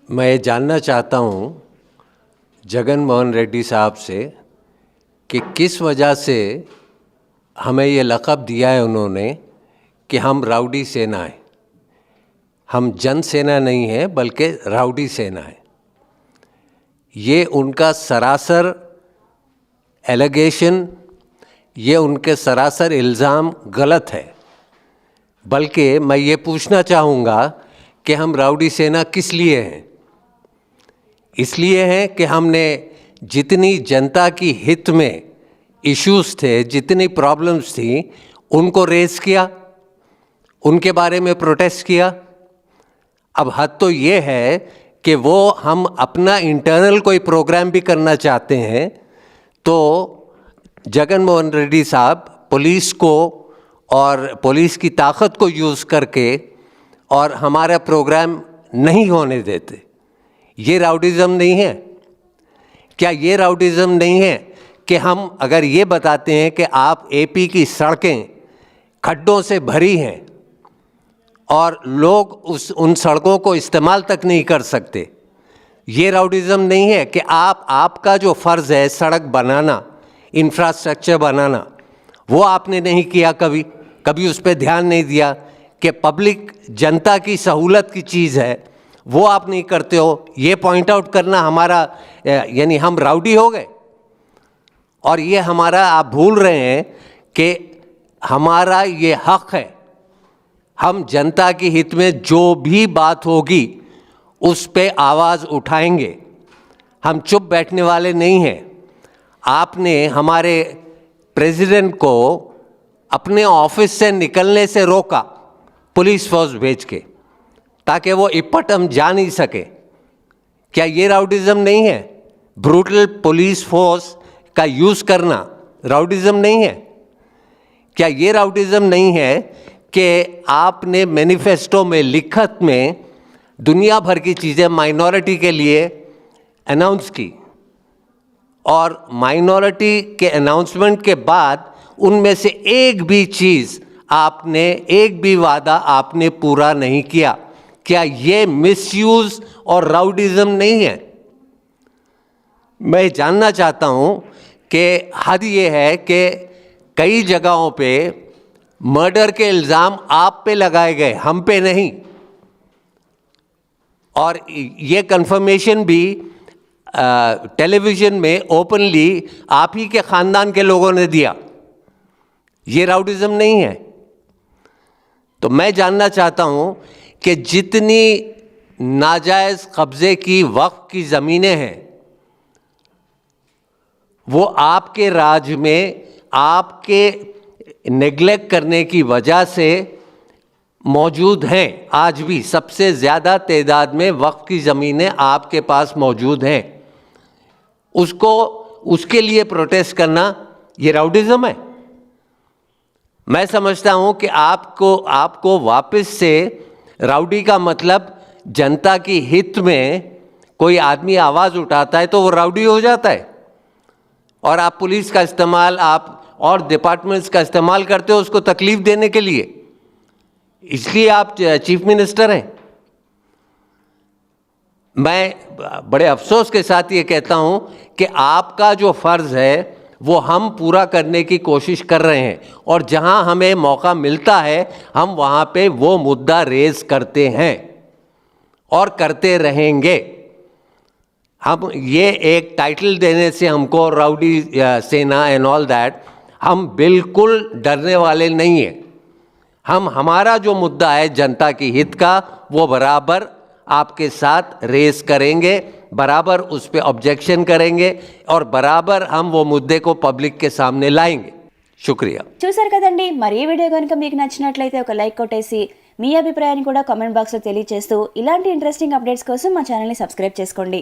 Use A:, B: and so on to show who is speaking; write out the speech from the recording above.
A: मैं ये जानना चाहता हूँ जगन मोहन रेड्डी साहब से कि किस वजह से हमें ये लक़ब दिया है उन्होंने कि हम राउडी सेना हैं। हम जन सेना नहीं है बल्कि राउडी सेना है। ये उनका सरासर एलिगेशन, ये उनके सरासर इल्ज़ाम गलत है। बल्कि मैं ये पूछना चाहूँगा कि हम राउडी सेना किस लिए हैं। इसलिए हैं कि हमने जितनी जनता की हित में इश्यूज़ थे, जितनी प्रॉब्लम्स थी, उनको रेज़ किया, उनके बारे में प्रोटेस्ट किया। अब हद तो ये है कि वो हम अपना इंटरनल कोई प्रोग्राम भी करना चाहते हैं तो जगन मोहन रेड्डी साहब पुलिस को और पुलिस की ताकत को यूज़ करके और हमारा प्रोग्राम नहीं होने देते। ये राउडिज़म नहीं है। क्या ये राउडिज़म नहीं है कि हम अगर ये बताते हैं कि आप एपी की सड़कें खड्डों से भरी हैं और लोग उन सड़कों को इस्तेमाल तक नहीं कर सकते। ये राउडिज़म नहीं है कि आपका जो फ़र्ज़ है सड़क बनाना, इंफ्रास्ट्रक्चर बनाना, वो आपने नहीं किया, कभी उस पर ध्यान नहीं दिया कि पब्लिक जनता की सहूलत की चीज़ है, वो आप नहीं करते हो। ये पॉइंट आउट करना हमारा यानी हम राउडी हो गए। और ये हमारा आप भूल रहे हैं कि हमारा ये हक़ है, हम जनता के हित में जो भी बात होगी उस पे आवाज़ उठाएंगे। हम चुप बैठने वाले नहीं हैं। आपने हमारे प्रेसिडेंट को अपने ऑफिस से निकलने से रोका पुलिस फोर्स भेज के, ताकि वो इपट हम जा नहीं सके। क्या ये राउडिज़म नहीं है? ब्रूटल पुलिस फोर्स का यूज़ करना राउडिज़म नहीं है? क्या ये राउडिज़म नहीं है कि आपने मैनिफेस्टो में लिखत में दुनिया भर की चीज़ें माइनॉरिटी के लिए अनाउंस की और माइनॉरिटी के अनाउंसमेंट के बाद उनमें से एक भी चीज़ आपने, एक भी वादा आपने पूरा नहीं किया? क्या ये मिसयूज़ और राउडिज़म नहीं है? मैं जानना चाहता हूँ कि हद ये है कि कई जगहों पे मर्डर के इल्ज़ाम आप पे लगाए गए, हम पे नहीं। और ये कंफर्मेशन भी टेलीविज़न में ओपनली आप ही के ख़ानदान के लोगों ने दिया। ये राउडिज़म नहीं है? तो मैं जानना चाहता हूँ कि जितनी नाजायज़ कब्ज़े की वक्फ की ज़मीनें हैं वो आपके राज में आपके नेग्लेक्ट करने की वजह से मौजूद हैं। आज भी सबसे ज़्यादा तादाद में वक्फ की ज़मीनें आपके पास मौजूद हैं। उसके लिए प्रोटेस्ट करना ये राउडिज़म है? मैं समझता हूँ कि आपको वापस से राउडी का मतलब जनता की हित में कोई आदमी आवाज़ उठाता है तो वो राउडी हो जाता है। और आप पुलिस का इस्तेमाल, आप और डिपार्टमेंट्स का इस्तेमाल करते हो उसको तकलीफ़ देने के लिए। इसलिए आप चीफ मिनिस्टर हैं। मैं बड़े अफसोस के साथ ये कहता हूँ कि आपका जो फ़र्ज़ है वो हम पूरा करने की कोशिश कर रहे हैं और जहाँ हमें मौका मिलता है हम वहाँ पे वो मुद्दा रेज़ करते हैं और करते रहेंगे। हम ये एक टाइटल देने से हमको राउडी सेना एंड ऑल दैट, हम बिल्कुल डरने वाले नहीं हैं। हमारा जो मुद्दा है जनता की हित का, वो बराबर आपके साथ रेस करेंगे, बराबर उस पर ऑब्जेक्शन करेंगे और बराबर हम वो मुद्दे को पब्लिक के सामने लाएंगे। शुक्रिया।
B: చూసారు కదండి, మరి ఈ వీడియో కనుక మీకు నచ్చినట్లయితే ఒక లైక్ కొట్టేసి మీ అభిప్రాయాన్ని కూడా కామెంట్ బాక్స్లో తెలియజేస్తూ ఇలాంటి ఇంట్రెస్టింగ్ అప్డేట్స్ కోసం మా ఛానల్ని సబ్స్క్రైబ్ చేసుకోండి.